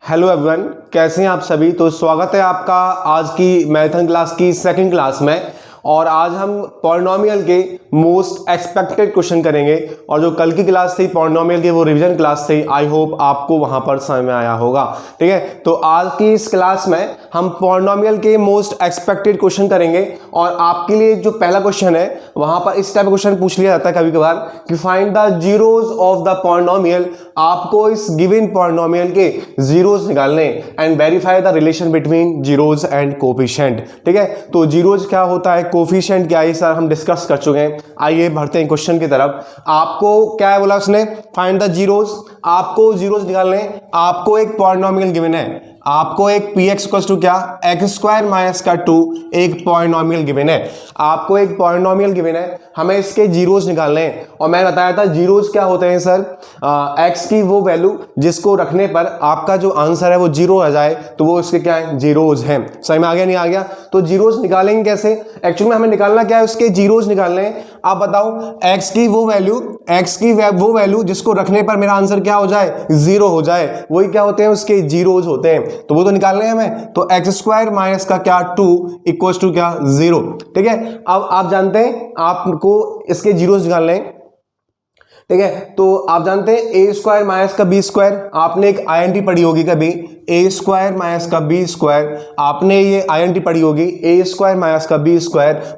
Hello everyone, कैसे हैं आप सभी। तो स्वागत है आपका आज की मैथन क्लास की सेकंड क्लास में। और आज हम पॉलिनोमियल के मोस्ट एक्सपेक्टेड क्वेश्चन करेंगे। और जो कल की क्लास थी पॉलिनोमियल की वो रिवीजन क्लास थी। आई होप आपको वहां पर समझ में आया होगा। ठीक है, तो आज की इस क्लास में हम पॉलिनोमियल के मोस्ट एक्सपेक्टेड क्वेश्चन करेंगे। और आपके लिए जो पहला क्वेश्चन है वहां पर इस टाइप का क्वेश्चन पूछ लिया जाता है कभी कभार कि find the zeros of the polynomial. आपको इस गिवन पॉलिनोमियल के जीरोज निकालने and verify the relation between zeros and coefficient. ठीक है, तो जीरोज क्या होता है, कोफिशिएंट क्या है, सर हम डिस्कस कर चुके हैं। आइए बढ़ते हैं क्वेश्चन की तरफ। आपको क्या है बोला उसने, फाइंड द जीरोज। आपको जीरोज निकालने, आपको एक पॉलिनोमियल गिवन है, आपको एक px इक्वल्स टू क्या x² माइनस का 2 एक पॉलिनोमियल गिवन है। आपको एक पॉलिनोमियल गिवन है, हमें इसके जीरोज निकालने हैं। और मैं बताया था जीरोज क्या होते हैं सर, x की वो वैल्यू जिसको रखने पर आपका जो आंसर है वो जीरो आ जाए, तो वो इसके क्या है, जीरोज हैं। समझ में आ गया नहीं आ गया। तो जीरोज निकालेंगे कैसे, एक्चुअली में हमें निकालना क्या है, उसके जीरोज निकालने हैं। आप बताओ x की वो वैल्यू जिसको रखने पर मेरा आंसर क्या हो जाए, जीरो हो जाए, वही क्या होते हैं, उसके जीरोज होते हैं। तो वो तो निकालने हैं हमें। तो x² माइनस का क्या 2 इक्वल्स टू क्या 0। ठीक है, अब आप जानते हैं आपको इसके जीरोज निकालने हैं। ठीक है, तो आप जानते हैं a² माइनस का b²। आपने एक आईएनटी पढ़ी होगी कभी, a² माइनस का b²। आपने ये आईएनटी पढ़ी होगी a² माइनस का b²।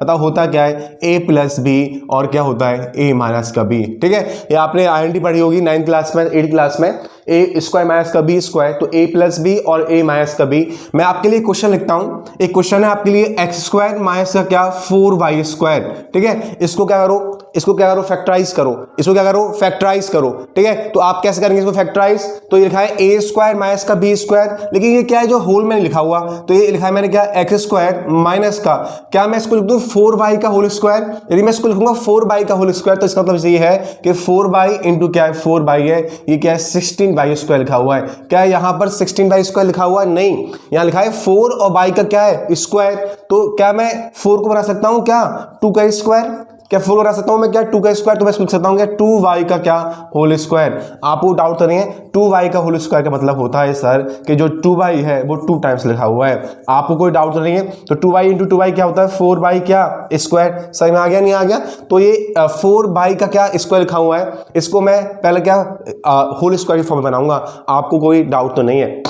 बताओ होता क्या है, a प्लस b और क्या होता है a माइनस का b। ठीक है, ये आपने आईएनटी पढ़ी होगी 9th क्लास में 8th क्लास में, a² माइनस का b²। तो a प्लस b और a माइनस का b। मैं आपके लिए क्वेश्चन लिखता हूं, एक क्वेश्चन है आपके लिए x² माइनस का क्या 4y²। ठीक है, इसको क्या करो फैक्टराइज करो, इसको क्या करो फैक्टराइज करो। ठीक है, तो आप कैसे करेंगे इसको फैक्टराइज, तो ये लिखा है a² माइनस का b²। लेकिन ये क्या है जो होल में लिखा हुआ, तो ये लिखा है मैंने क्या x² माइनस का क्या, मैं इसको लिख दूं 4y का होल स्क्वायर। यदि मैं इसको लिखूंगा 4y का होल स्क्वायर तो इसका मतलब ये है कि 4y इंटू क्या है 4y है, ये क्या है 16y² लिखा हुआ है। क्या है यहाँ पर 16y² लिखा हुआ है, नहीं, यहाँ लिखा है 4 और y का क्या है स्क्वायर। तो क्या मैं 4 को बना सकता हूँ क्या 2 का स्क्वायर, क्या 4 बना सकता हूं मैं क्या 2 का स्क्वायर। तो मैं लिख सकता हूं क्या 2y का क्या होल स्क्वायर। आपको डाउट तो नहीं है, 2y का होल स्क्वायर का मतलब होता है सर कि जो 2y है वो 2 टाइम्स लिखा हुआ है। आपको कोई डाउट तो नहीं है। तो 2y इंटू 2y क्या होता है 4y क्या स्क्वायर। समझ में आ गया नहीं आ गया। तो ये 4y का क्या स्क्वायर लिखा हुआ है, इसको मैं पहले क्या होल स्क्वायर की फॉर्म में बनाऊंगा। आपको कोई डाउट तो नहीं है।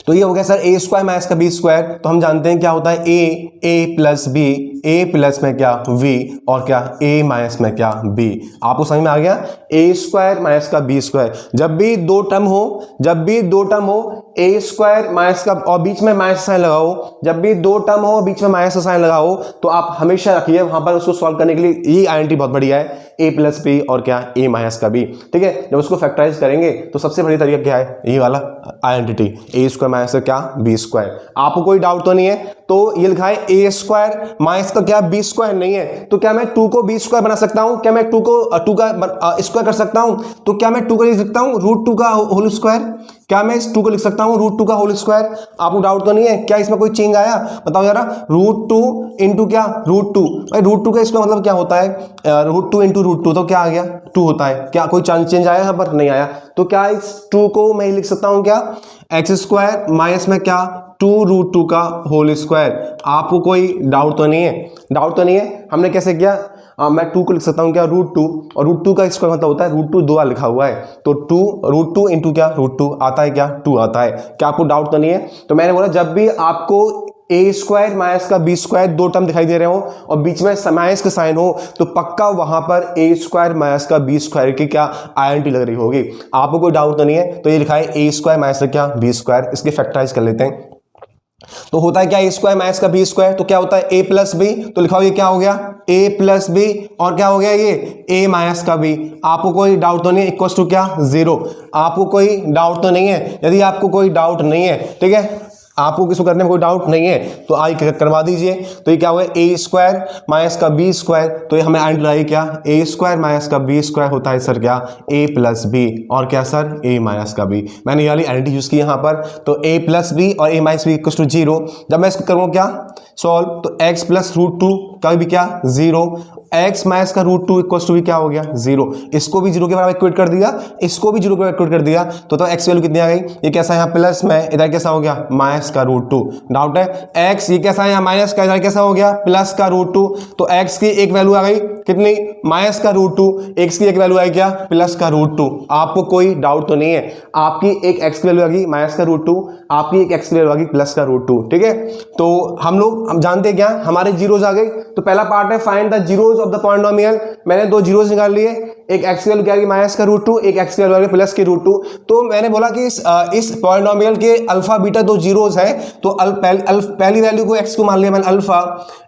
तो ये हो गया सर a² माइनस का b²। तो हम जानते हैं क्या होता है a plus b, a plus में क्या v और क्या a माइनस में क्या b। आपको समझ में आ गया, a² माइनस का b²। जब भी दो टर्म हो a² माइनस का और बीच में माइनस साइन लगाओ, जब भी दो टर्म हो बीच में माइनस साइन लगाओ तो आप हमेशा रखिए वहां पर उसको सॉल्व करने के लिए ये आईएनटी बहुत बढ़िया है, a प्लस b और क्या a माइनस का b। ठीक है, जब उसको फैक्टराइज करेंगे तो सबसे बढ़िया तरीका क्या है, ये वाला आईडेंटिटी a² माइनस का क्या b²। आपको कोई डाउट तो नहीं है। तो ये लिखा है a² माइनस का क्या b² नहीं है, तो क्या मैं 2 को b² बना सकता हूं, क्या मैं 2 को 2 का स्क्वायर कर सकता हूं। तो क्या मैं 2 को लिख सकता हूं √2 का होल स्क्वायर, क्या मैं इस 2 को लिख सकता हूं √2 का होल स्क्वायर। आपको डाउट तो नहीं है, क्या इसमें कोई चेंज आया बताओ जरा। √2 इंटू क्या √2, भाई √2 का इसका मतलब क्या होता है, √2 इंटू √2 तो क्या आ गया 2 होता है। क्या कोई चेंज आया यहाँ पर, नहीं आया। तो क्या इस 2 को मैं लिख सकता हूं क्या x² माइनस में क्या 2√2 का होल स्क्वायर। आपको कोई डाउट तो नहीं है, डाउट तो नहीं है। हमने कैसे किया, मैं 2 को लिख सकता हूं क्या √2 और √2 का स्क्वायर मतलब होता है √2 2 लिखा हुआ है। तो 2 इंटू क्या √2 आता है क्या 2 आता है। क्या आपको डाउट तो नहीं है। तो मैंने बोला जब भी आपको a² माइनस का b² दो टर्म दिखाई दे रहे हो और बीच में माइनस का साइन हो तो पक्का वहां पर a² माइनस का b² की क्या आईडेंटिटी लग रही होगी। आपको कोई डाउट तो नहीं है। तो ये लिखा है a² माइनस का क्या b², इसके फैक्टराइज कर लेते हैं। तो होता है क्या a² माइनस का b², तो क्या होता है a प्लस b। तो लिखा हो ये क्या हो गया a प्लस b और क्या हो गया ये a माइनस का b। आपको कोई डाउट तो नहीं है, इक्वल्स टू क्या 0। आपको कोई डाउट तो नहीं है। यदि आपको कोई डाउट नहीं है, ठीक है, आपको किसी करने में कोई डाउट नहीं है तो आई करवा दीजिए। तो ये क्या हुआ a² माइनस का b²। तो ये हमें आइडेंटिटी लगाई क्या a² माइनस का b² होता है सर क्या a प्लस b और क्या सर a माइनस का b। मैंने ये वाली आइडेंटिटी यूज की यहाँ पर। तो a प्लस b और a minus b equals to 0। जब मैं इसको करूँगा क्या सॉल्व, तो x प्लस √2 का भी क्या 0 x माइनस का रूट 2 इक्वल टू क्या हो गया 0। इसको भी 0 के बराबर इक्वेट कर दिया, इसको भी 0 के बराबर इक्वेट कर दिया, तो x वैल्यू कितनी आ गई, ये कैसा यहाँ प्लस में, इधर कैसा हो गया माइनस का रूट 2। डाउट है x ये कैसा है यहाँ माइनस का, इधर कैसा हो गया प्लस का रूट 2, तो x की एक वैल्यू आ गई कितनी माइनस का रूट 2, x की एक वैल्यू आई क्या प्लस का रूट 2। आपको कोई डाउट तो नहीं है, आपकी एक x की वैल्यू आ गई माइनस का रूट 2, आपकी एक x की वैल्यू आ गई प्लस का रूट 2, ठीक है। तो हम जानते हैं क्या, हमारे जीरोज आ गए। तो पहला पार्ट है find the zeros of the polynomial. मैंने दो जीरोज निकाल लिए, एक x की वैल्यू क्या आ गई माइनस का रूट 2, एक x की वैल्यू आ गई प्लस के रूट 2। तो मैंने बोला कि इस पॉलिनोमियल के अल्फा बीटा दो जीरोज है, तो पहली वैल्यू को x को मान लिया मैंने अल्फा,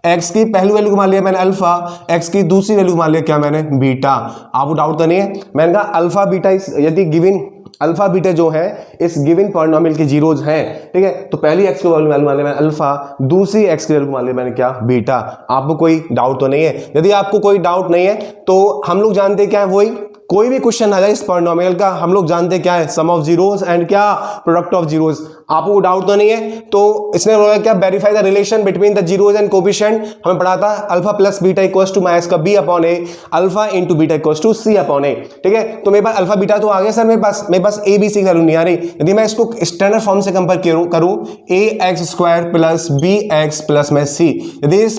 x की पहली वैल्यू को मान लिया मैंने अल्फा, x की दूसरी वैल्यू मान लिया क्या मैंने बीटा। आपको डाउट तो नहीं है, मैंने कहा अल्फा बीटा यदि गिवन अल्फा बीटा जो है इस गिवन पॉलिनोमियल के जीरोज हैं, ठीक है, तो पहली x की वैल्यू मान लिया मैंने अल्फा, दूसरी x की वैल्यू मान लिया मैंने क्या बीटा। आपको कोई डाउट तो नहीं है? यदि आपको कोई डाउट नहीं है तो हम लोग जानते हैं क्या है, वही कोई भी क्वेश्चन आ जाए इस पॉलिनोमियल का, हम लोग जानते क्या है सम ऑफ जीरोस एंड क्या प्रोडक्ट ऑफ जीरोस। आपको डाउट तो नहीं है? तो इसने बोला क्या verify the relation between the zeros and coefficient. हमें पढ़ा था alpha plus beta equals to minus का B upon A, alpha into beta equals to C upon A, ठीक है। तो मेरे पास अल्फा बीटा तो आ गया सर, मेरे पास ए बी सी की वैल्यू नहीं आ रही। यदि मैं इसको स्टैंडर्ड फॉर्म से कंपेयर करूं A X square plus B X plus में सी, यदि इस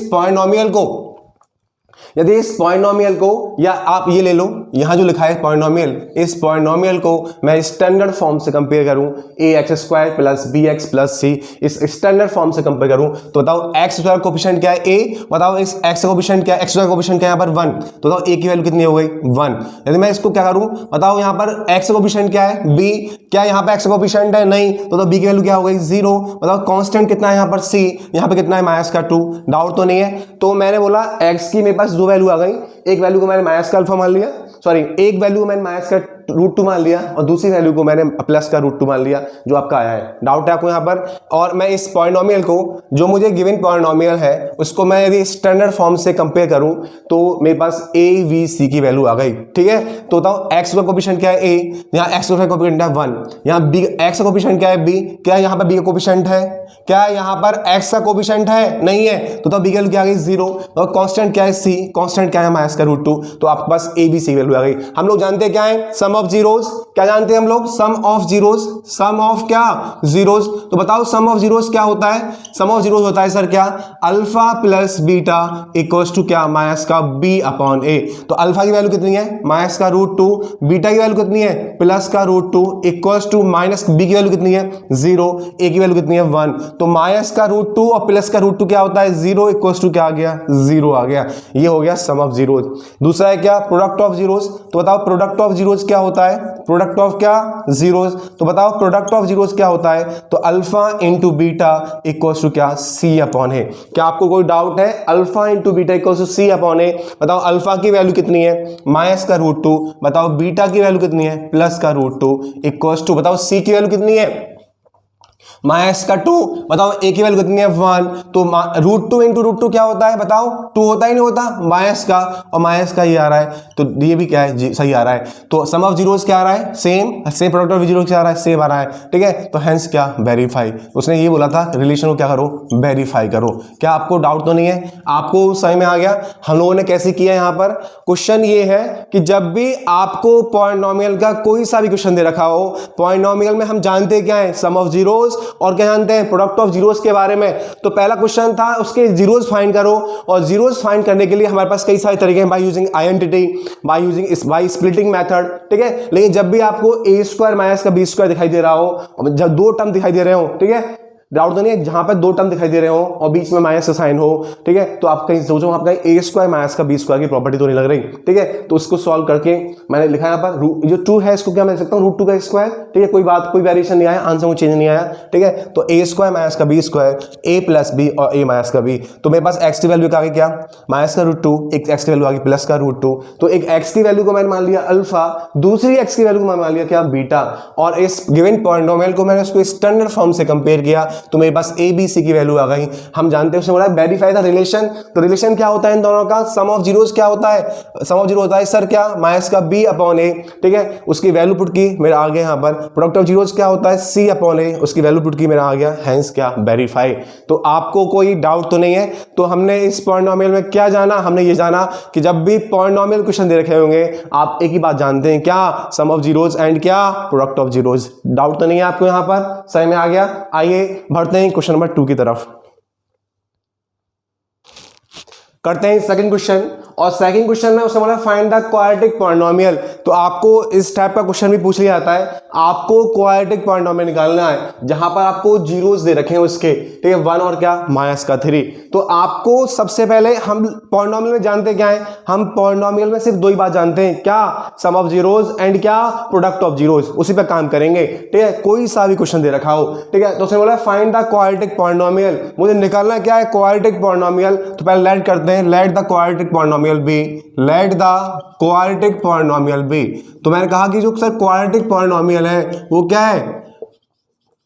पॉलिनोमियल को या आप ये ले लो, यहां जो लिखा है पॉलिनोमियल, इस पॉलिनोमियल को मैं स्टैंडर्ड फॉर्म से कंपेयर करूं A X square plus B X plus C, इस स्टैंडर्ड फॉर्म से कंपेयर करूं तो बताओ एक्स स्क्वायर कोफिशिएंट क्या है ए, बताओ इस एक्स कोफिशिएंट क्या है, एक्स स्क्वायर कोफिशिएंट क्या है यहाँ पर 1, तो बताओ ए की वैल्यू कितनी हो गई 1। यदि मैं इसको क्या करूं, बताओ यहाँ पर एक्स कोफिशिएंट क्या है बी, क्या यहाँ पे एक्स कोफिशिएंट है नहीं, तो बी की वैल्यू क्या हो गई 0। बताओ कांस्टेंट कितना है यहाँ पर सी, यहाँ पे कितना है माइनस का 2। डाउट तो नहीं है? तो मैंने बोला एक्स की मेरे पास दो वैल्यू आ गई, एक वैल्यू को मैंने माइनस का अल्फा मान लिया, सॉरी एक वैल्यू को मैंने माइनस का रूट 2 मान लिया और दूसरी वैल्यू को मैंने प्लस का रूट 2 मान लिया जो आपका आया है। डाउट है आपको यहाँ पर? और मैं इस पॉलिनोमियल को जो मुझे गिवन पॉलिनोमियल है उसको मैं यदि स्टैंडर्ड फॉर्म से कंपेयर करूं तो मेरे पास ए बी सी की वैल्यू आ गई, ठीक है। तो बताओ एक्स का कोफिशिएंट क्या है ए, यहाँ एक्स का कोफिशिएंट है 1, यहाँ बी एक्स का कोफिशिएंट क्या है बी, क्या यहाँ पर बी का कोफिशिएंट है, क्या यहाँ पर एक्स का कोफिशिएंट है नहीं है, तो बी की वैल्यू क्या आ गई 0। और कांस्टेंट क्या है सी, कांस्टेंट क्या है माइनस का रूट 2, तो आपके पास ए बी सी की वैल्यू आ गई। हम लोग जानते हैं क्या है सम ऑफ जीरोस, क्या जानते हैं हम लोग सम ऑफ जीरोस, सम ऑफ क्या जीरोस। तो बताओ सम ऑफ जीरोस क्या होता है, सम ऑफ जीरोस होता है सर क्या alpha plus beta equals to क्या माइनस का बी अपॉन ए। तो अल्फा की वैल्यू कितनी है माइनस का रूट 2, बीटा की वैल्यू कितनी है प्लस का root 2 equals to minus b की वैल्यू कितनी है 0, ए की वैल्यू कितनी है 1। तो माइनस का रूट 2 और प्लस का रूट 2 क्या होता है 0 इक्वल्स टू क्या आ गया 0 आ गया। ये हो गया सम ऑफ जीरोस। दूसरा है क्या प्रोडक्ट ऑफ जीरोस। तो बताओ प्रोडक्ट ऑफ जीरोस क्या होता है, प्रोडक्ट ऑफ क्या जीरोस। तो बताओ प्रोडक्ट ऑफ जीरोस क्या होता है, तो alpha into beta equals to क्या सी अपॉन ए। क्या आपको कोई डाउट है? Alpha into beta equals to C upon A. बताओ अल्फा की वैल्यू कितनी है माइनस का रूट 2, बताओ बीटा की वैल्यू कितनी है प्लस का रूट 2 इक्वल्स टू बताओ सी की वैल्यू कितनी है माइनस का 2, बताओ ए की वैल्यू कितनी है 1। तो रूट 2 इंटू रूट 2 क्या होता है बताओ 2 होता ही नहीं होता माइनस का, और माइनस का ये आ रहा है, तो ये भी क्या है सही आ रहा है। तो सम ऑफ जीरोस क्या आ रहा है सेम प्रोडक्ट ऑफ जीरोस क्या आ रहा है सेम आ रहा है, ठीक है। तो हेंस क्या वेरीफाई, उसने ये बोला था रिलेशन को क्या करो वेरीफाई करो। क्या आपको डाउट तो नहीं है? आपको सही में आ गया। हम लोगों ने कैसे किया यहाँ पर क्वेश्चन ये है कि जब भी आपको पॉलिनोमियल का कोई सा भी क्वेश्चन दे रखा हो, पॉलिनोमियल में हम जानते क्या है सम ऑफ जीरोस और क्या जानते हैं प्रोडक्ट ऑफ जीरोस के बारे में। तो पहला क्वेश्चन था उसके जीरोस फाइंड करो, और जीरोस फाइंड करने के लिए हमारे पास कई सारे तरीके हैं, by using identity, by splitting method, ठीक है। लेकिन जब भी आपको ए स्क्वायर माइनस का बी स्क्वायर दिखाई दे रहा हो, जब दो टर्म दिखाई दे रहे हो, ठीक है, डाउट तो नहीं है, जहां पर दो टर्म दिखाई दे रहे हो और बीच में माइनस का साइन हो, ठीक है, तो आप कहीं सोचो आप कहीं ए स्क्वायर माइनस का बी स्क्वायर की प्रॉपर्टी तो नहीं लग रही, ठीक है। तो उसको सॉल्व करके मैंने लिखा यहाँ पर जो 2 है इसको क्या मैं लिख सकता हूँ रूट 2 का स्क्वायर, ठीक है। कोई बात कोई वेरिएशन नहीं आया, आंसर में चेंज नहीं आया, ठीक है। तो ए स्क्वायर माइनस का बी स्क्वायर, ए प्लस बी और ए माइनस का बी। तो मेरे पास एक्स की वैल्यू क्या आ गई क्या माइनस का रूट 2, एक एक्स की वैल्यू आ गई प्लस का रूट 2। तो एक एक्स की वैल्यू को मैंने मान लिया अल्फा, दूसरी एक्स की वैल्यू को मैंने मान लिया क्या बीटा, और इस गिवन पॉलिनोमियल को मैंने उसको स्टैंडर्ड फॉर्म से कंपेयर किया तो मेरे पास ए बी सी की वैल्यू आ गई। हम जानते हैं उसने बोला वेरीफाई द रिलेशन, तो रिलेशन क्या होता है इन दोनों का, सम ऑफ जीरोस क्या होता है, सम ऑफ जीरो होता है सर क्या, माइनस का बी अपॉन ए, ठीक है, उसकी वैल्यू पुट की मेरा आ गया यहाँ पर। प्रोडक्ट ऑफ जीरोस क्या होता है, सी अपॉन ए, उसकी वैल्यू पुट की मेरा आ गया, हेंस क्या वेरीफाई। तो आपको कोई डाउट तो नहीं है। तो हमने इस पॉलिनोमियल में क्या जाना, हमने ये जाना कि जब भी पॉलिनोमियल क्वेश्चन दे रखे होंगे आप एक ही बात जानते हैं, क्या, सम ऑफ जीरोस एंड क्या, प्रोडक्ट ऑफ जीरोस। डाउट तो नहीं है आपको यहाँ पर, सही में आ गया। आइए बढ़ते हैं क्वेश्चन नंबर 2 की तरफ, करते हैं सेकंड क्वेश्चन। और सेकंड क्वेश्चन में उसने बोला फाइंड द क्वाड्रेटिक पॉलिनोमियल। तो आपको इस टाइप का क्वेश्चन भी पूछ लिया जाता है, आपको क्वाड्रेटिक पॉलिनोमियल निकालना है जहां पर आपको जीरोस दे रखे हैं उसके, ठीक है, 1 और क्या, माइनस का 3। तो आपको सबसे पहले हम पॉलिनोमियल में जानते क्या है, हम पॉलिनोमियल में सिर्फ दो ही बात जानते हैं, क्या, सम ऑफ जीरोस एंड क्या, प्रोडक्ट ऑफ जीरोस, उसी पे काम करेंगे, ठीक है, कोई सा भी क्वेश्चन दे रखा हो, ठीक है। तो उसने बोला फाइंड द क्वाड्रेटिक पॉलिनोमियल, मुझे निकालना क्या है, क्वाड्रेटिक पॉलिनोमियल। तो पहले लेट करते हैं, let the quadratic polynomial be, let the quadratic polynomial be. तो मैंने कहा कि जो सर क्वाड्रेटिक पॉलिनोमियल है वो क्या है,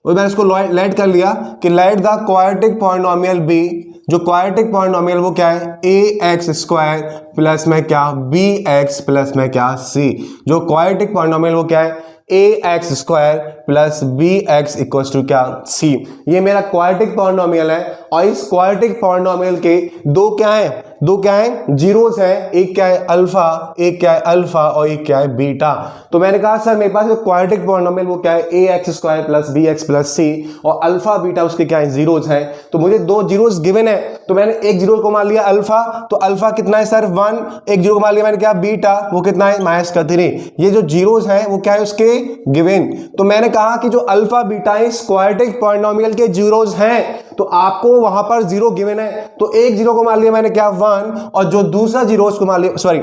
वो मैंने इसको लेट कर लिया कि let the quadratic polynomial be, जो क्वाड्रेटिक पॉलिनोमियल वो क्या है, ए एक्स स्क्वायर प्लस में क्या, बी एक्स प्लस में क्या, सी। जो क्वाड्रेटिक पॉलिनोमियल वो क्या है, A X square plus B X equal to क्या, सी। ये मेरा क्वाड्रेटिक पॉलिनोमियल है और इस क्वाड्रेटिक पॉलिनोमियल के दो क्या है, दो क्या है, जीरोस है, एक क्या है अल्फा, एक क्या है अल्फा और एक क्या है बीटा। तो मैंने कहा सर मेरे पास जो क्वाड्रेटिक पॉलिनोमियल वो क्या है, A X square plus B X plus C, और अल्फा बीटा उसके क्या है, जीरोस है। तो मुझे दो जीरोस गिवन है, तो मैंने एक जीरो को मान लिया अल्फा, तो अल्फा कितना है सर 1, एक जीरो को मान लिया मैंने क्या, बीटा, वो कितना है, माइनस का 3। ये जो जीरोस है वो क्या है उसके गिवन। तो मैंने कहा कि जो अल्फा बीटा इस क्वाड्रेटिक पॉलिनोमियल के जीरोस हैं, तो आपको वहां पर जीरो गिवन है, तो एक जीरो को मान लिया मैंने क्या 1, और जो दूसरा जीरो उसको मान लिया, सॉरी,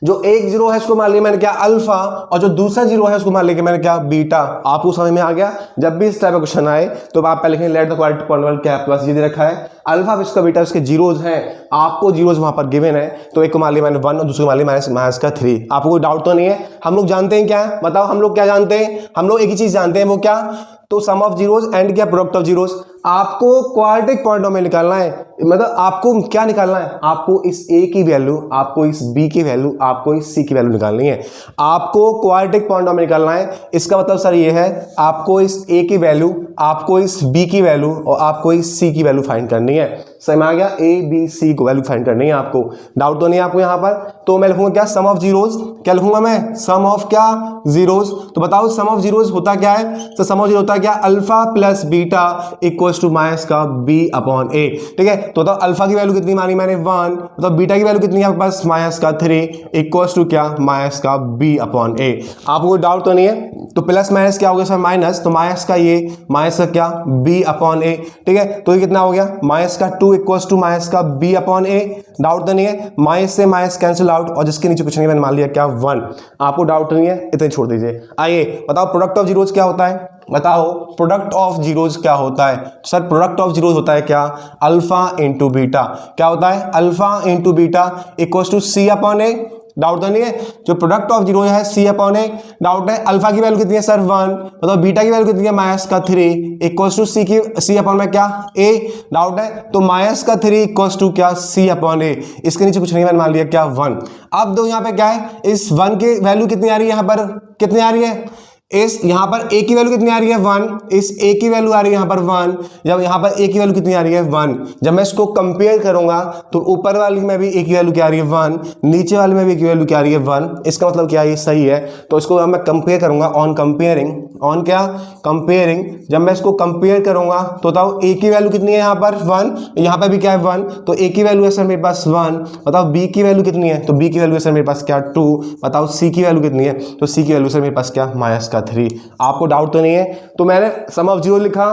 जो एक जीरो है उसको मान लिया मैंने क्या अल्फा, और जो दूसरा जीरो है उसको मान लिया मैंने क्या बीटा। आपको समझ में आ गया। जब भी इस टाइप का क्वेश्चन आए तो आप पहले लिखेंगे लेट द क्वाड्रेटिक पॉलिनोमियल क्या है, प्लस ये दे रखा है अल्फा इसका बीटा उसके जीरोस हैं, आपको जीरोस वहां पर गिवन है, तो एक को मान लिया मैंने 1 और दूसरे को मान लिया माइनस का 3। आपको कोई डाउट तो नहीं है। हम लोग जानते हैं क्या है, बताओ हम लोग क्या जानते हैं, हम लोग एक ही चीज जानते हैं, वो क्या, तो सम ऑफ जीरोस एंड क्या, प्रोडक्ट ऑफ जीरोस। आपको क्वाड्रेटिक पॉलिनोमियल निकालना है, मतलब आपको क्या निकालना है, आपको इस a की वैल्यू, आपको इस b की वैल्यू, आपको इस c की वैल्यू निकालनी है। आपको क्वाड्रेटिक पॉलिनोमियल निकालना है, इसका मतलब सर ये है आपको इस a की वैल्यू, आपको इस b की वैल्यू और आपको इस c की वैल्यू फाइंड करनी है। समझ में आ गया, a b c को वैल्यू फाइंड करनी है आपको। डाउट तो नहीं है आपको यहाँ पर। तो मैं लिखूंगा क्या, सम ऑफ जीरोस, क्या लिखूंगा मैं, सम ऑफ क्या, जीरोस। तो बताओ सम ऑफ जीरोस होता क्या है, तो सम ऑफ जीरो होता है क्या, alpha plus beta equals to minus का b अपॉन a, ठीक है। तो बताओ अल्फा की वैल्यू कितनी मानी मैंने 1, मतलब बीटा की वैल्यू कितनी है आपके पास, माइनस का 3 इक्वल्स टू क्या, माइनस का b अपॉन a। आपको कोई डाउट तो नहीं है। तो प्लस माइनस क्या हो गया सर, माइनस, तो माइनस का ये, माइनस का क्या, b अपॉन a, ठीक है। तो ये कितना हो गया, माइनस का 2 इक्वल्स टू माइनस का b अपॉन a। डाउट तो नहीं है, माइनस से माइनस कैंसिल आउट, और जिसके नीचे कुछ नहीं मैंने मान लिया क्या 1। आपको डाउट नहीं है, इतने छोड़ दीजिए। आइए बताओ प्रोडक्ट ऑफ जीरोस क्या होता है, बताओ प्रोडक्ट ऑफ जीरोस क्या होता है। सर प्रोडक्ट ऑफ जीरोस होता है क्या, अल्फा इंटू बीटा। क्या होता है, alpha into beta equals to C upon a. Doubt तो नहीं है, जो प्रोडक्ट ऑफ जीरो है सी अपॉन ए। डाउट है, अल्फा की वैल्यू कितनी है सर 1, मतलब बीटा की वैल्यू कितनी है माइनस का 3 इक्वल्स टू सी की, सी अपॉन में क्या ए। डाउट है, तो माइनस का 3 इक्वल्स टू क्या, सी अपॉन ए। इसके नीचे कुछ नहीं मैंने मान लिया क्या 1। अब दो यहाँ पे क्या है, इस 1 की वैल्यू कितनी आ रही है, यहाँ पर कितनी आ रही है, इस यहाँ पर a की वैल्यू कितनी आ रही है 1, इस a की वैल्यू आ रही है यहाँ पर 1, जब यहाँ पर a की वैल्यू कितनी आ रही है 1, जब मैं इसको कंपेयर करूंगा तो ऊपर वाली में भी a की वैल्यू क्या आ रही है 1, नीचे वाले में भी a की वैल्यू क्या आ रही है 1। इसका मतलब क्या, ये सही है। तो इसको मैं कंपेयर करूंगा ऑन कंपेयरिंग, ऑन क्या, कंपेयरिंग। जब मैं इसको कंपेयर करूंगा तो बताओ a की वैल्यू कितनी है यहाँ पर 1, यहाँ पर भी क्या है 1, तो a की वैल्यू है सर मेरे पास 1। बताओ b की वैल्यू कितनी है, तो b की वैल्यू है सर मेरे पास क्या 2। बताओ c की वैल्यू कितनी है, तो c की वैल्यू सर मेरे पास क्या माइनस का 3। आपको डाउट तो नहीं है। तो मैंने सम ऑफ जीरो लिखा,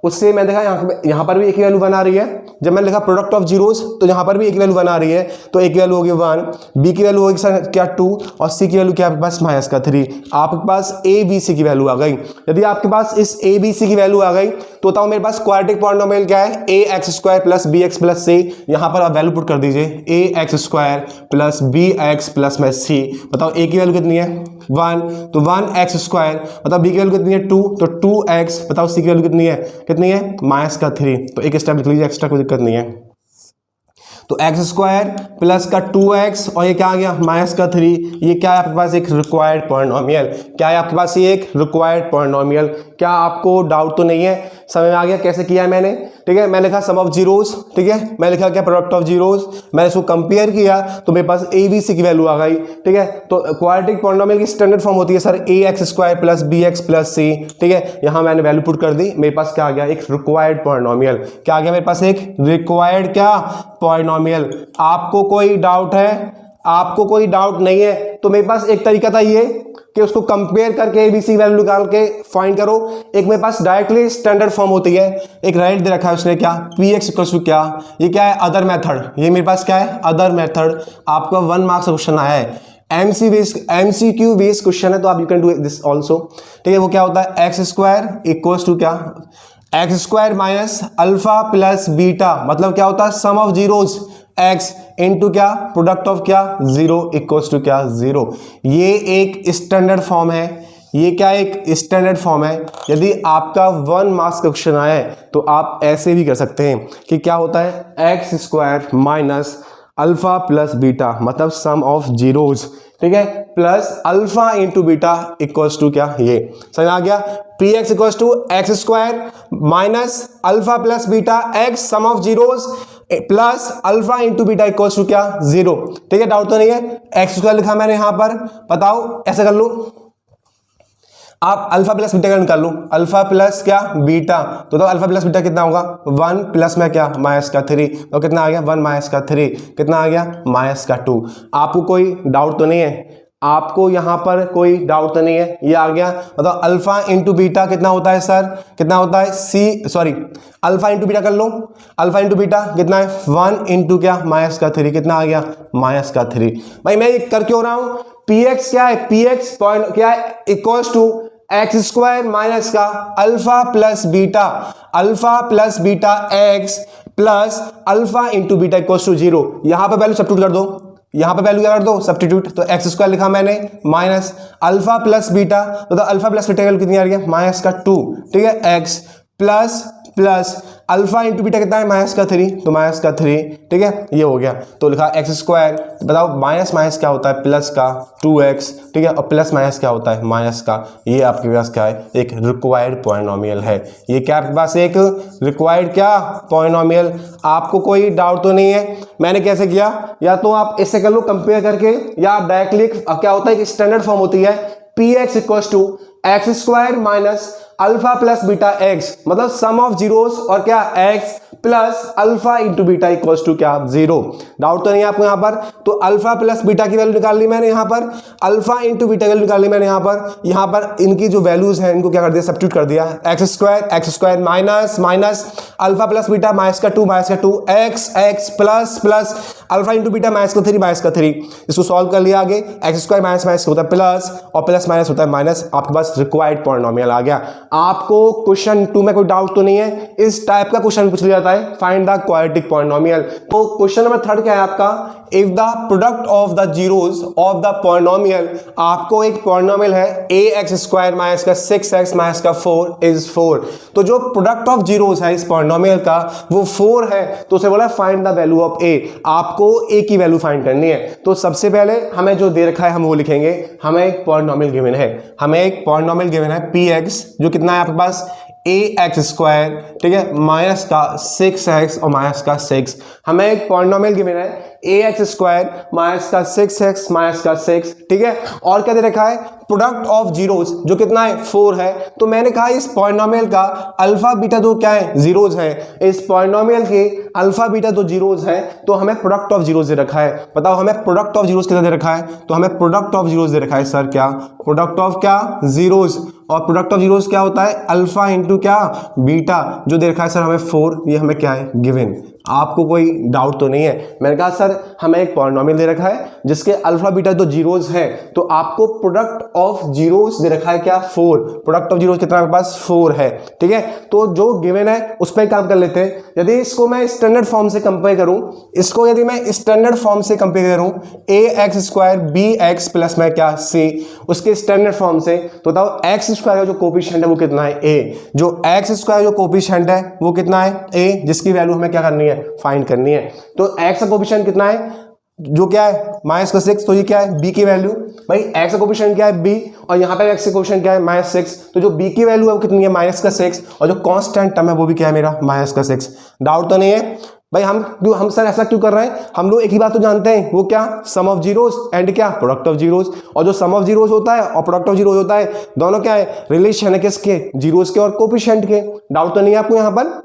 उससे मैं देखा यहाँ पर भी एक ही वैल्यू बना रही है। जब मैंने लिखा प्रोडक्ट ऑफ जीरोस तो यहाँ पर भी एक वैल्यू बना रही है, तो एक वैल्यू होगी 1, बी की वैल्यू होगी सर क्या 2 और सी की वैल्यू क्या आपके पास माइनस का 3। आपके पास ए बी सी की वैल्यू आ गई। यदि आपके पास इस ए बी सी की वैल्यू आ गई तो बताओ मेरे पास क्वाड्रेटिक पॉलिनोमियल क्या है, A X square plus B X plus C. यहाँ पर आप वैल्यू पुट कर दीजिए, A X square plus B X plus में सी। बताओ ए की वैल्यू कितनी है 1, तो 1 एक्स स्क्वायर। बताओ बी की वैल्यू कितनी है 2, तो 2 एक्स। बताओ सी की वैल्यू कितनी है माइनस का 3। तो एक स्टेप लिख लीजिए, एक्स्ट्रा कोई दिक्कत नहीं है। तो एक्स स्क्वायर प्लस का 2x और ये क्या आ गया माइनस का 3। ये क्या है आपके पास एक रिक्वायर्ड पॉलिनोमियल। क्या है आपके पास ये एक रिक्वायर्ड पॉलिनोमियल। क्या आपको डाउट तो नहीं है, समझ में आ गया कैसे किया है मैंने। ठीक है, मैं लिखा सम ऑफ जीरोस, ठीक है, मैं लिखा क्या प्रोडक्ट ऑफ जीरोस। मैंने इसको कंपेयर किया तो मेरे पास ए बी सी की वैल्यू आ गई। ठीक है, तो क्वाड्रेटिक पॉलिनोमियल की स्टैंडर्ड फॉर्म होती है sir A X square plus B X plus C. ठीक है, यहाँ मैंने वैल्यू पुट कर दी, मेरे पास क्या आ गया एक रिक्वायर्ड पॉलिनोमियल। क्या आ गया मेरे पास एक रिक्वायर्ड क्या पॉलिनोमियल। आपको कोई डाउट है, आपको कोई डाउट नहीं है तो मेरे पास एक तरीका था ये कि उसको कंपेयर करके एबीसी वैल्यू निकाल के फाइंड करो। एक मेरे पास डायरेक्टली स्टैंडर्ड फॉर्म होती है, एक राइट दे रखा है उसने क्या पी एक्स इक्वल्स टू क्या, ये क्या है अदर मेथड। ये मेरे पास क्या है अदर मेथड। आपका 1 मार्क्स का क्वेश्चन आया है, एमसीक्यू बेस्ड क्वेश्चन है, तो आप you can do this also. ठीक है, वो क्या होता है एक्स स्क्वायर इक्वल्स टू क्या x square minus alpha plus beta, मतलब क्या होता है sum of zeros x into क्या प्रोडक्ट ऑफ क्या 0 इक्वल्स टू क्या 0। ये एक स्टैंडर्ड फॉर्म है, ये क्या एक स्टैंडर्ड फॉर्म है। यदि आपका 1 मार्क्स का क्वेश्चन आया है तो आप ऐसे भी कर सकते हैं कि क्या होता है x square minus alpha plus beta, मतलब सम ऑफ जीरोस। ठीक है, plus alpha into beta equals to क्या ये समझ आ गया। P x equals to x square minus alpha plus beta x sum of zeros plus alpha into beta equals to क्या 0। ठीक है, डाउट तो नहीं है। एक्स स्क्वायर लिखा मैंने यहां पर, बताओ ऐसे कर लो आप अल्फा प्लस बीटा का निकाल लो, अल्फा प्लस क्या बीटा, तो अल्फा प्लस बीटा कितना होगा 1 प्लस में क्या माइनस का 3, तो कितना आ गया 1 माइनस का 3, कितना आ गया माइनस का 2। आपको कोई डाउट तो नहीं है, आपको यहां पर कोई डाउट तो नहीं है, ये आ गया। मतलब अल्फा इंटू बीटा कितना होता है सर, कितना होता है अल्फा इंटू बीटा कर लो, अल्फा इंटू बीटा कितना है 1 इंटू क्या माइनस का 3, कितना आ गया माइनस का 3। भाई मैं ये कर क्यों रहा हूं, पी एक्स क्या है, पी एक्स पॉइंट क्या है equals to x square minus का alpha plus beta X plus alpha into beta equals to 0। यहां पर वैल्यू सब्स्टिट्यूट कर दो, यहां पे वैल्यू क्या कर दो सब्स्टिट्यूट, तो एक्स स्क्वायर लिखा मैंने माइनस अल्फा प्लस बीटा, तो अल्फा प्लस बीटा वैल्यू कितनी आ रही है माइनस का 2। ठीक है, x plus alpha into beta कितना है माइनस का 3, तो माइनस का 3। ठीक है, ये हो गया। तो लिखा एक्स स्क्वायर, बताओ माइनस माइनस क्या होता है प्लस का 2x। ठीक है, और प्लस माइनस क्या होता है माइनस का। ये आपके पास क्या है एक रिक्वायर्ड पॉलिनोमियल है। ये क्या आपके पास एक रिक्वायर्ड क्या पॉलिनोमियल। आपको कोई डाउट तो नहीं है। मैंने कैसे किया, या तो आप इससे कर लो कंपेयर करके, या आप डायरेक्टली क्या होता है एक स्टैंडर्ड फॉर्म होती है p x equals to x square minus alpha plus beta x, मतलब सम ऑफ जीरोस और क्या x plus alpha into beta equals to क्या 0। डाउट तो नहीं है आपको यहाँ पर। तो अल्फा प्लस बीटा की वैल्यू निकाल ली मैंने यहाँ पर, अल्फा इंटू बीटा की वैल्यू निकाल ली मैंने यहाँ पर इनकी जो वैल्यूज हैं इनको क्या कर दिया सब्स्टिट्यूट कर दिया। X square minus alpha plus beta minus का 2 x plus alpha into beta minus का 3, इसको सॉल्व कर लिया आगे। एक्स स्क्वायर माइनस होता है प्लस और प्लस माइनस होता है माइनस, आपके पास रिक्वायर्ड पॉलिनोमियल आ गया। आपको क्वेश्चन 2 में कोई डाउट तो नहीं है, इस टाइप का क्वेश्चन पूछ लिया जाता है फाइंड द क्वाड्रेटिक पॉलिनोमियल। तो क्वेश्चन नंबर 3 क्या है आपका, if the product of the zeros of the polynomial, आपको एक पॉलिनोमियल है ए एक्स स्क्वायर माइनस का 6x माइनस का 4 इज 4। तो जो प्रोडक्ट ऑफ जीरोस है इस पॉलिनोमियल का वो 4 है, तो उसे बोला फाइंड द वैल्यू ऑफ ए। आपको ए की वैल्यू फाइंड करनी है। तो सबसे पहले हमें जो दे रखा है हम वो लिखेंगे। हमें एक पॉलिनोमियल गिवन है पी एक्स, जो कितना है आपके पास ए एक्स स्क्वायर, ठीक है, माइनस का 6x और माइनस का 6। हमें एक पॉलिनोमियल गिवन है ए एक्स स्क्वायर माइनस का 6x माइनस का 6। ठीक है, और क्या दे रखा है प्रोडक्ट ऑफ जीरोस, जो कितना है 4 है। तो मैंने कहा इस पॉलिनोमियल का अल्फा बीटा दो क्या है जीरोस है, इस पॉलिनोमियल के अल्फा बीटा दो जीरोस है, तो हमें प्रोडक्ट ऑफ जीरोस दे रखा है। बताओ हमें प्रोडक्ट ऑफ जीरोस कितना दे रखा है, तो हमें प्रोडक्ट ऑफ जीरोस दे रखा है सर क्या प्रोडक्ट ऑफ क्या जीरोस, और प्रोडक्ट ऑफ जीरोस क्या होता है, अल्फा इंटू क्या, बीटा, जो दे रखा है सर हमें 4, ये हमें क्या है, गिवन। आपको कोई डाउट तो नहीं है? मैंने कहा सर हमें एक पॉलिनोमियल दे रखा है जिसके अल्फा बीटा दो जीरोस है, तो आपको प्रोडक्ट ऑफ जीरोस दे रखा है क्या, 4। प्रोडक्ट ऑफ जीरोस कितना आपके पास, 4 है, ठीक है। तो जो गिवन है उस पर काम कर लेते हैं। यदि इसको मैं स्टैंडर्ड फॉर्म से कंपेयर करूं, इसको यदि मैं स्टैंडर्ड फॉर्म से कंपेयर करूं, ax² bx प्लस में क्या, c, उसके स्टैंडर्ड फॉर्म से, तो बताओ x² का जो कोफिशिएंट है वो कितना है, a। जो x² जो कोफिशिएंट है वो कितना है, a, जिसकी वैल्यू हमें क्या करनी है, फाइंड करनी है। तो x का कोफिशिएंट कितना है, जो क्या है -6, तो ये क्या है, b की वैल्यू, भाई x का कोफिशिएंट क्या है, b, और यहाँ पे x का कोफिशिएंट क्या है, -6, तो जो b की वैल्यू है वो कितनी है, -6, और जो कांस्टेंट टर्म है वो भी क्या है मेरा, -6। डाउट तो नहीं है भाई? हम सर ऐसा क्यों कर रहे हैं? हम लोग एक ही बात तो जानते हैं, वो क्या, सम ऑफ जीरोस एंड क्या, प्रोडक्ट ऑफ जीरोस। और जो सम ऑफ जीरोस होता है और प्रोडक्ट ऑफ जीरोस होता है, दोनों क्या है, रिलेशन है किसके, जीरोस के और कोफिशिएंट के। डाउट तो नहीं है आपको यहाँ पर,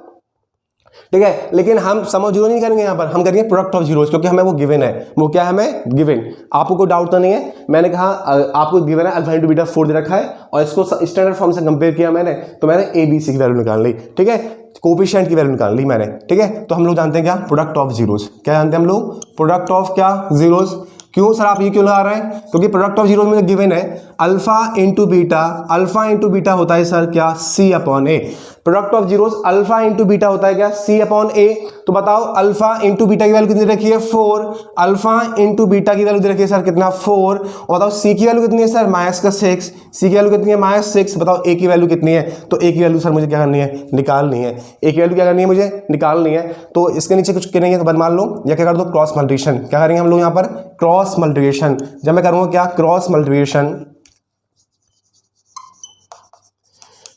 ठीक है। लेकिन हम सम ऑफ जीरो नहीं करेंगे यहाँ पर, हम करेंगे प्रोडक्ट ऑफ जीरोस, क्योंकि हमें वो गिवन है। वो क्या है, हमें गिवन। आपको कोई डाउट तो नहीं है? मैंने कहा आपको गिवन है अल्फा इंटू बीटा 4 दे रखा है, और इसको स्टैंडर्ड फॉर्म से कंपेयर किया मैंने, तो मैंने ए बी सी की वैल्यू निकाल ली, ठीक है, कोफिशिएंट की वैल्यू निकाल ली मैंने, ठीक है। तो हम लोग जानते हैं क्या, प्रोडक्ट ऑफ जीरोस। क्या जानते हैं हम लोग, प्रोडक्ट ऑफ क्या, जीरोस। क्यों सर आप ये क्यों लगा रहे हैं? क्योंकि प्रोडक्ट ऑफ जीरोस में गिवन है alpha into beta, alpha into beta होता है सर क्या, c upon A. Product of zeros alpha into beta होता है क्या, c अपॉन ए। तो बताओ अल्फा इंटू बीटा की वैल्यू कितनी रखी है, 4। अल्फा इंटू बीटा की वैल्यू दे रखी है सर कितना, 4। और बताओ c की वैल्यू कितनी है सर, -6। c की वैल्यू कितनी है, -6। बताओ a की वैल्यू कितनी है? तो a की वैल्यू सर मुझे क्या करनी है, निकालनी है। a की वैल्यू क्या करनी है, मुझे निकालनी है। तो इसके नीचे कुछ करेंगे तो बन मान लो, या क्या कर दो, क्रॉस मल्टीप्लिकेशन। क्या करेंगे हम लोग यहाँ पर, क्रॉस मल्टीप्लिकेशन। जब मैं करूँगा क्या, क्रॉस मल्टीप्लिकेशन,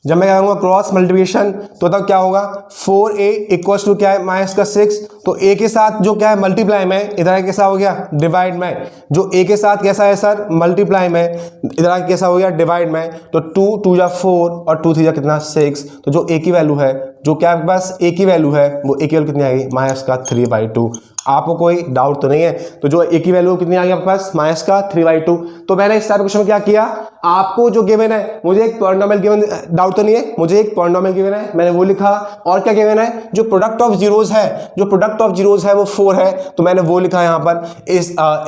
जब मैं करूंगा क्रॉस मल्टीप्लिकेशन, तो तब क्या होगा, 4a इक्वल्स टू क्या है, -6। तो a के साथ जो क्या है, मल्टीप्लाई में, इधर कैसा हो गया, डिवाइड में। जो a के साथ कैसा है सर, मल्टीप्लाई में, इधर कैसा हो गया, डिवाइड में। तो 2 2 जा 4 और 2 3 जा कितना, 6। तो जो a की वैल्यू है, जो क्या आपके पास a की वैल्यू है, वो a की वैल्यू कितनी आएगी, -3/2। आपको कोई डाउट तो नहीं है? तो जो a की वैल्यू कितनी आ गई आपके पास, -3/2। तो मैंने इस टाइप क्वेश्चन में क्या किया, आपको जो गिवन है, मुझे एक पॉलिनोमियल गिवन, डाउट तो नहीं है, मुझे एक पॉलिनोमियल गिवन है, मैंने वो लिखा। और क्या गिवन है, जो प्रोडक्ट ऑफ जीरोस है, जो प्रोडक्ट ऑफ जीरोस है वो 4 है, तो मैंने वो लिखा यहाँ पर।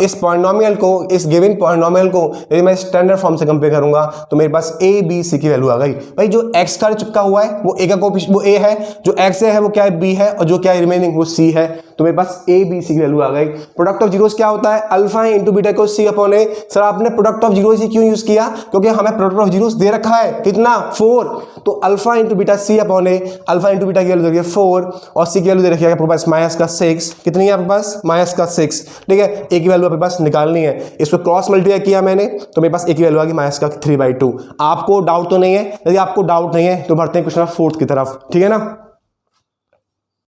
इस पॉलिनोमियल को, इस गिवन पॉलिनोमियल को यदि मैं स्टैंडर्ड फॉर्म से कंपेयर करूंगा, तो मेरे पास a b c की वैल्यू आ गई। भाई जो x का चिपका हुआ है वो a का वो a है, जो x है वो क्या है, b है, और जो क्या है रिमेनिंग वो c है। तो मेरे पास a b c की वैल्यू आ गई। प्रोडक्ट ऑफ जीरोस क्या होता है, अल्फा इंटू बीटा को c अपॉन a। सर आपने प्रोडक्ट ऑफ जीरोस ही क्यों यूज किया, क्योंकि हमें प्रोडक्ट ऑफ जीरोस दे रखा है कितना, 4। तो alpha into beta c upon a, alpha into beta की वैल्यू दे रखी है 4, और c की वैल्यू दे रखी है आपके पास -6। कितनी है आपके पास, -6, ठीक है। a की वैल्यू आपके पास निकालनी है। इसको क्रॉस मल्टीप्लाई किया मैंने, तो मेरे पास a की वैल्यू आ गई -3/2। आपको डाउट तो नहीं है? यदि आपको डाउट नहीं है तो बढ़ते हैं क्वेश्चन 4 की तरफ, ठीक है ना।